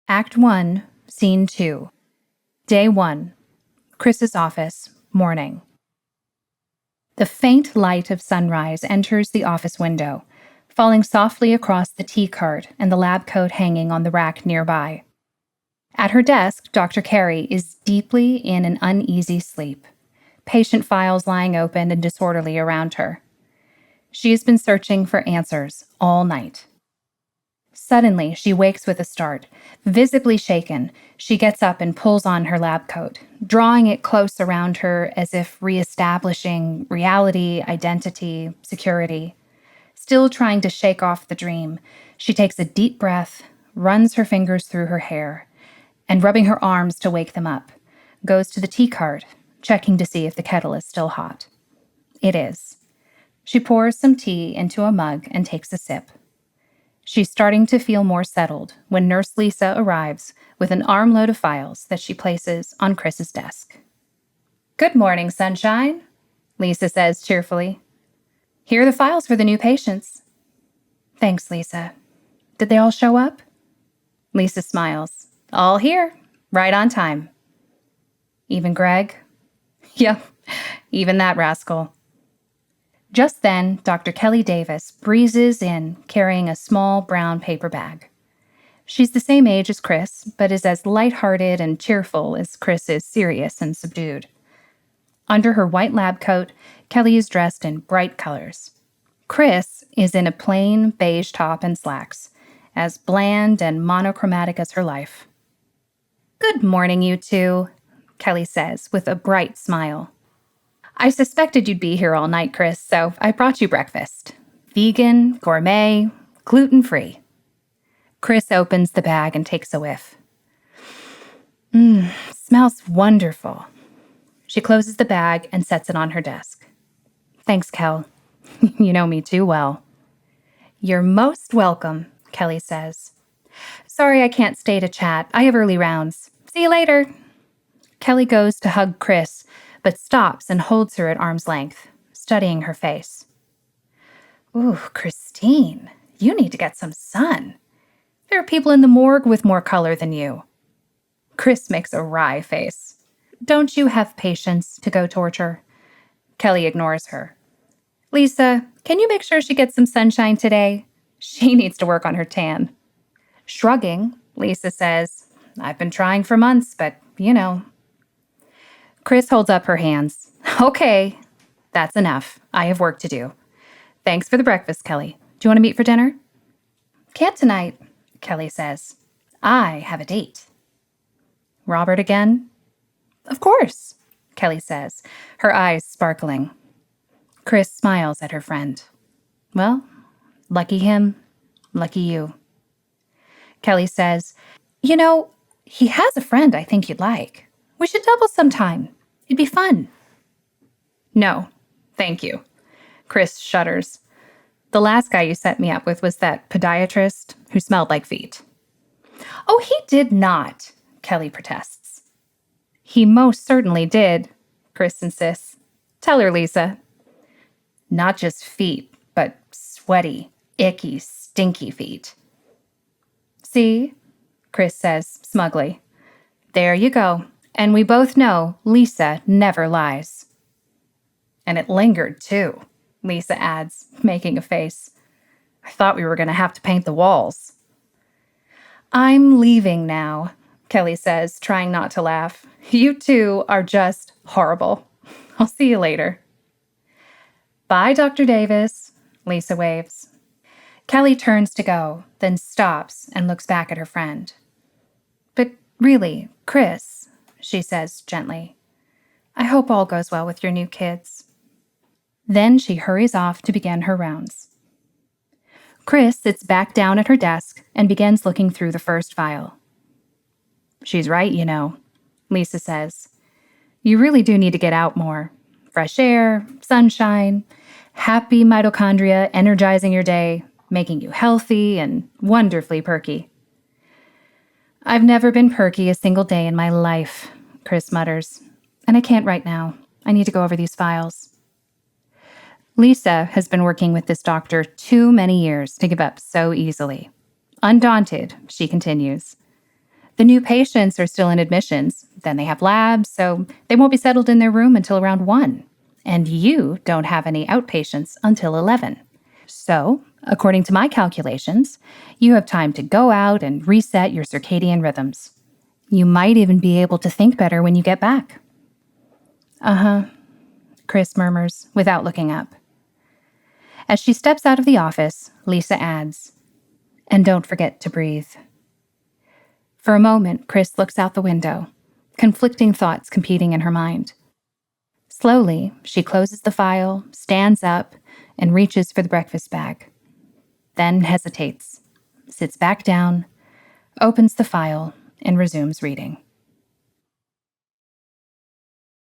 Act 1, Scene 2. Day 1. Chris's office, morning. The faint light of sunrise enters the office window, falling softly across the tea cart and the lab coat hanging on the rack nearby. At her desk, Dr. Carey is deeply in an uneasy sleep, patient files lying open and disorderly around her. She has been searching for answers all night. Suddenly, she wakes with a start. Visibly shaken, she gets up and pulls on her lab coat, drawing it close around her as if reestablishing reality, identity, security. Still trying to shake off the dream, she takes a deep breath, runs her fingers through her hair, and rubbing her arms to wake them up, goes to the tea cart, checking to see if the kettle is still hot. It is. She pours some tea into a mug and takes a sip. She's starting to feel more settled when Nurse Lisa arrives with an armload of files that she places on Chris's desk. "Good morning, sunshine," Lisa says cheerfully. "Here are the files for the new patients." "Thanks, Lisa. Did they all show up?" Lisa smiles. "All here, right on time." "Even Greg?" "Yep, even that rascal." Just then, Dr. Kelly Davis breezes in carrying a small brown paper bag. She's the same age as Chris, but is as lighthearted and cheerful as Chris is serious and subdued. Under her white lab coat, Kelly is dressed in bright colors. Chris is in a plain beige top and slacks, as bland and monochromatic as her life. "Good morning, you two," Kelly says with a bright smile. "I suspected you'd be here all night, Chris, so I brought you breakfast. Vegan, gourmet, gluten-free." Chris opens the bag and takes a whiff. Smells wonderful." She closes the bag and sets it on her desk. "Thanks, Kel. You know me too well." "You're most welcome," Kelly says. "Sorry I can't stay to chat. I have early rounds. See you later." Kelly goes to hug Chris, but stops and holds her at arm's length, studying her face. "Ooh, Christine, you need to get some sun. There are people in the morgue with more color than you." Chris makes a wry face. "Don't you have patience to go torture?" Kelly ignores her. "Lisa, can you make sure she gets some sunshine today? She needs to work on her tan." Shrugging, Lisa says, "I've been trying for months, but you know." Chris holds up her hands. "Okay, that's enough. I have work to do. Thanks for the breakfast, Kelly. Do you want to meet for dinner?" "Can't tonight," Kelly says. "I have a date." "Robert again?" "Of course," Kelly says, her eyes sparkling. Chris smiles at her friend. "Well, lucky him, lucky you." Kelly says, "You know, he has a friend I think you'd like. We should double sometime. It'd be fun." "No, thank you." Chris shudders. "The last guy you set me up with was that podiatrist who smelled like feet." "Oh, he did not," Kelly protests. "He most certainly did," Chris insists. "Tell her, Lisa." "Not just feet, but sweaty, icky, stinky feet." "See?" Chris says smugly. "There you go. And we both know Lisa never lies." "And it lingered, too," Lisa adds, making a face. "I thought we were going to have to paint the walls." "I'm leaving now," Kelly says, trying not to laugh. "You two are just horrible. I'll see you later." "Bye, Dr. Davis," Lisa waves. Kelly turns to go, then stops and looks back at her friend. "But really, Chris," she says gently, "I hope all goes well with your new kids." Then she hurries off to begin her rounds. Chris sits back down at her desk and begins looking through the first file. "She's right, you know," Lisa says. "You really do need to get out more. Fresh air, sunshine, happy mitochondria energizing your day, making you healthy and wonderfully perky." "I've never been perky a single day in my life," Chris mutters. "And I can't right now. I need to go over these files." Lisa has been working with this doctor too many years to give up so easily. Undaunted, she continues. The new patients are still in admissions. Then they have labs, so they won't be settled in their room until around 1. And you don't have any outpatients until 11. So, according to my calculations, you have time to go out and reset your circadian rhythms. You might even be able to think better when you get back. Chris murmurs, without looking up. As she steps out of the office, Lisa adds, "And don't forget to breathe." For a moment, Chris looks out the window, conflicting thoughts competing in her mind. Slowly, she closes the file, stands up, and reaches for the breakfast bag. Then hesitates, sits back down, opens the file, and resumes reading.